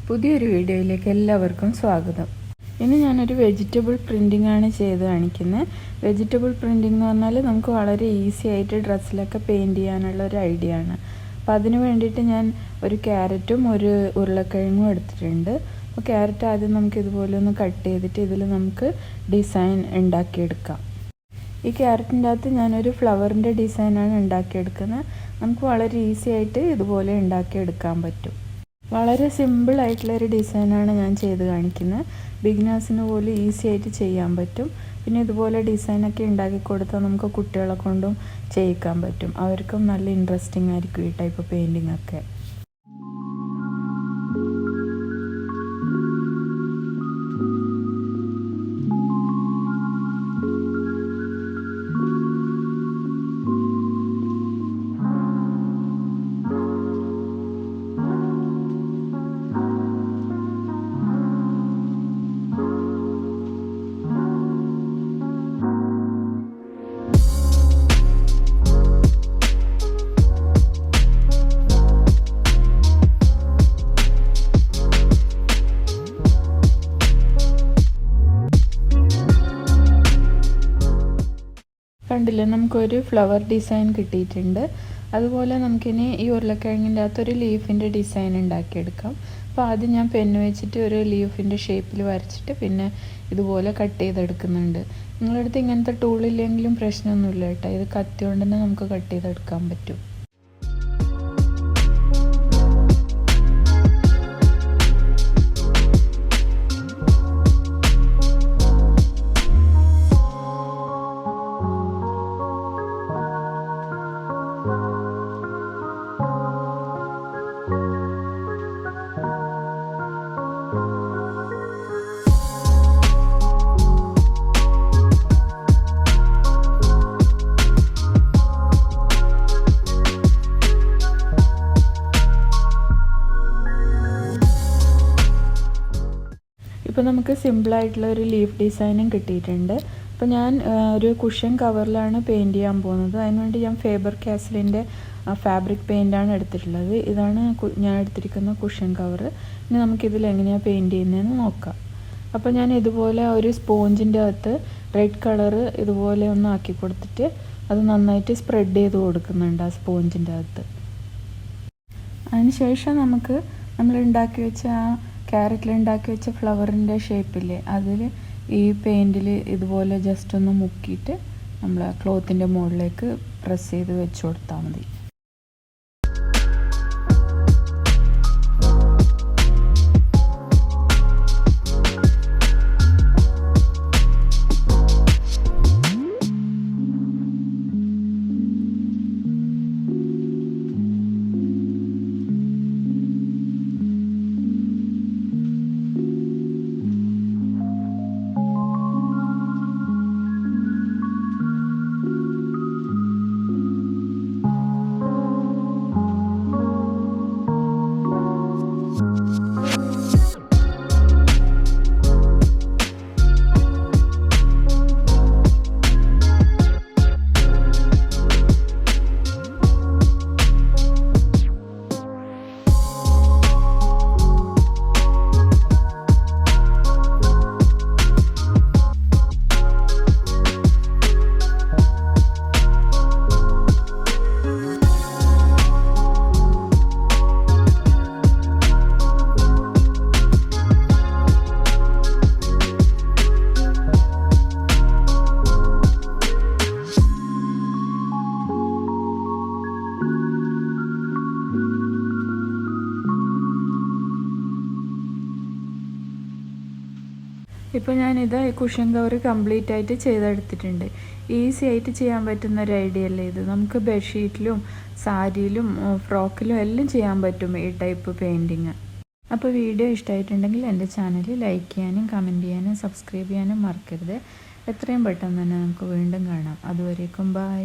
പുതിയൊരു വീഡിയോയിലേക്ക് എല്ലാവർക്കും സ്വാഗതം. ഇന്ന് ഞാനൊരു വെജിറ്റബിൾ പ്രിൻറ്റിംഗ് ആണ് ചെയ്ത് കാണിക്കുന്നത്. വെജിറ്റബിൾ പ്രിൻറ്റിംഗ് എന്ന് പറഞ്ഞാൽ നമുക്ക് വളരെ ഈസി ആയിട്ട് ഡ്രസ്സിലൊക്കെ പെയിൻറ്റ് ചെയ്യാനുള്ള ഒരു ഐഡിയ ആണ്. അപ്പോൾ അതിന് വേണ്ടിയിട്ട് ഞാൻ ഒരു ക്യാരറ്റും ഒരു ഉരുളക്കിഴങ്ങും എടുത്തിട്ടുണ്ട്. അപ്പോൾ ക്യാരറ്റ് ആദ്യം നമുക്ക് ഇതുപോലെ ഒന്ന് കട്ട് ചെയ്തിട്ട് ഇതിൽ നമുക്ക് ഡിസൈൻ ഉണ്ടാക്കിയെടുക്കാം. ഈ ക്യാരറ്റിൻ്റെ അകത്ത് ഞാനൊരു ഫ്ലവറിൻ്റെ ഡിസൈനാണ് ഉണ്ടാക്കിയെടുക്കുന്നത്. നമുക്ക് വളരെ ഈസി ആയിട്ട് ഇതുപോലെ ഉണ്ടാക്കിയെടുക്കാൻ പറ്റും. വളരെ സിമ്പിൾ ആയിട്ടുള്ളൊരു ഡിസൈനാണ് ഞാൻ ചെയ്ത് കാണിക്കുന്നത്. ബിഗിനേഴ്സിന് പോലും ഈസി ആയിട്ട് ചെയ്യാൻ പറ്റും. പിന്നെ ഇതുപോലെ ഡിസൈനൊക്കെ ഉണ്ടാക്കി കൊടുത്താൽ നമുക്ക് കുട്ടികളെ കൊണ്ടും ചെയ്യിക്കാൻ പറ്റും. അവർക്കും നല്ല ഇൻട്രസ്റ്റിംഗ് ആയിരിക്കും ഈ ടൈപ്പ് പെയിൻറ്റിംഗ് ഒക്കെ. കണ്ടില്ലേ, നമുക്കൊരു ഫ്ലവർ ഡിസൈൻ കിട്ടിയിട്ടുണ്ട്. അതുപോലെ നമുക്കിനി ഈ ഉരുളക്കിഴങ്ങിൻ്റെ അകത്തൊരു ലീഫിൻ്റെ ഡിസൈൻ ഉണ്ടാക്കിയെടുക്കാം. അപ്പോൾ ആദ്യം ഞാൻ പെന്ന് വെച്ചിട്ട് ഒരു ലീഫിൻ്റെ ഷേപ്പിൽ വരച്ചിട്ട് പിന്നെ ഇതുപോലെ കട്ട് ചെയ്തെടുക്കുന്നുണ്ട്. നിങ്ങളുടെ അടുത്ത് ഇങ്ങനത്തെ ടൂളില്ലെങ്കിലും പ്രശ്നമൊന്നുമില്ല കേട്ടോ. ഇത് കത്തി കൊണ്ട് തന്നെ നമുക്ക് കട്ട് ചെയ്തെടുക്കാൻ പറ്റും. ഇപ്പോൾ നമുക്ക് സിമ്പിളായിട്ടുള്ള ഒരു ലീഫ് ഡിസൈനും കിട്ടിയിട്ടുണ്ട്. അപ്പോൾ ഞാൻ ഒരു കുഷൻ കവറിലാണ് പെയിൻറ്റ് ചെയ്യാൻ പോകുന്നത്. അതിനുവേണ്ടി ഞാൻ ഫേബർ കാസലിൻ്റെ ഫാബ്രിക് പെയിൻ്റാണ് എടുത്തിട്ടുള്ളത്. ഇതാണ് ഞാൻ എടുത്തിരിക്കുന്ന കുഷൻ കവർ. ഇനി നമുക്കിതിൽ എങ്ങനെയാണ് പെയിൻറ്റ് ചെയ്യുന്നതെന്ന് നോക്കാം. അപ്പോൾ ഞാൻ ഇതുപോലെ ഒരു സ്പോഞ്ചിൻ്റെ അകത്ത് റെഡ് കളറ് ഇതുപോലെ ഒന്ന് ആക്കി കൊടുത്തിട്ട് അത് നന്നായിട്ട് സ്പ്രെഡ് ചെയ്ത് കൊടുക്കുന്നുണ്ട് ആ സ്പോഞ്ചിൻ്റെ അകത്ത്. അതിനുശേഷം നമ്മൾ ഉണ്ടാക്കി വെച്ച ക്യാരറ്റിൽ ഉണ്ടാക്കി വെച്ച ഫ്ലവറിൻ്റെ ഷേപ്പില്ലേ, അതിൽ ഈ പെയിൻറ്റിൽ ഇതുപോലെ ജസ്റ്റ് ഒന്ന് മുക്കിയിട്ട് നമ്മൾ ക്ലോത്തിൻ്റെ മുകളിലേക്ക് പ്രസ് ചെയ്ത് വെച്ച് കൊടുത്താൽ മതി. ഇപ്പോൾ ഞാനിത് ഈ കുഷൻ കവർ കംപ്ലീറ്റ് ആയിട്ട് ചെയ്തെടുത്തിട്ടുണ്ട്. ഈസി ആയിട്ട് ചെയ്യാൻ പറ്റുന്ന ഒരു ഐഡിയ അല്ലേ ഇത്. നമുക്ക് ബെഡ്ഷീറ്റിലും സാരിയിലും ഫ്രോക്കിലും എല്ലാം ചെയ്യാൻ പറ്റും ഈ ടൈപ്പ് പെയിൻറ്റിങ്. അപ്പോൾ വീഡിയോ ഇഷ്ടമായിട്ടുണ്ടെങ്കിൽ എൻ്റെ ചാനൽ ലൈക്ക് ചെയ്യാനും കമൻറ്റ് ചെയ്യാനും സബ്സ്ക്രൈബ് ചെയ്യാനും മറക്കരുത്. എത്രയും പെട്ടെന്ന് തന്നെ നമുക്ക് വീണ്ടും കാണാം. അതുവരേക്കും ബൈ.